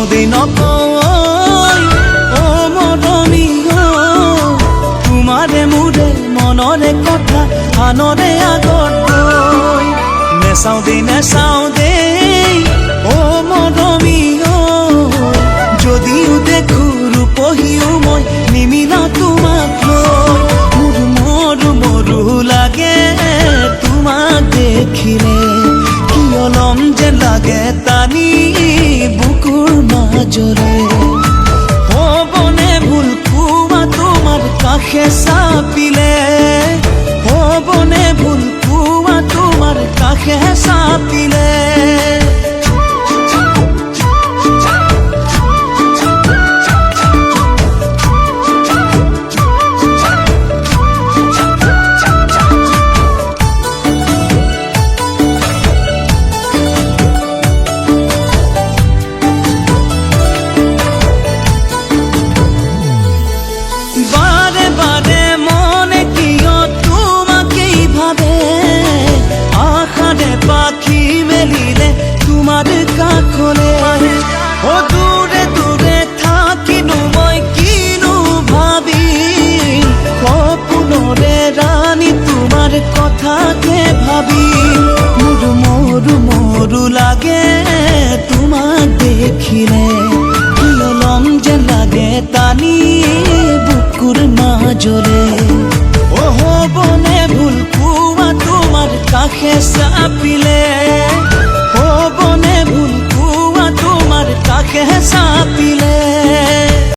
নেচাওঁদে নকয় ও মৰমী তোমাৰে মোৰে মনৰে কথা আনৰে আগত গৈ নেচাওঁদে ও মৰমী যদিও দেখো ৰূপহীও মই নিমিলা তোমাক লৈ মোৰ মৰু লাগে তোমাক দেখিলে কিয় লম যেন লাগে টানি বুকুৰ মাজৰে হ'বনে ভুল কোৱা তোমাৰ কাষে চাপিলে হ'বনে ভুল কোৱা তোমাৰ কাষে চাপিলে বারে বারে মনে কিয় তোমাকেই ভাবে আশারে পাখি মেলিলে তোমার কাষলে ও দূরে দূরে থাকিনো মই কিনো ভাবি সপোনৰে ৰাণী তোমাৰ কথাকে ভাবি মৰু লাগে তোমাক দেখিলে কিয় লম যেন লাগে টানি বুকুৰ মাজৰে ও হ'বনে ভুল কোৱা তোমাৰ কাষে চাপিলে হ'বনে ভুল কোৱা তোমাৰ কাষে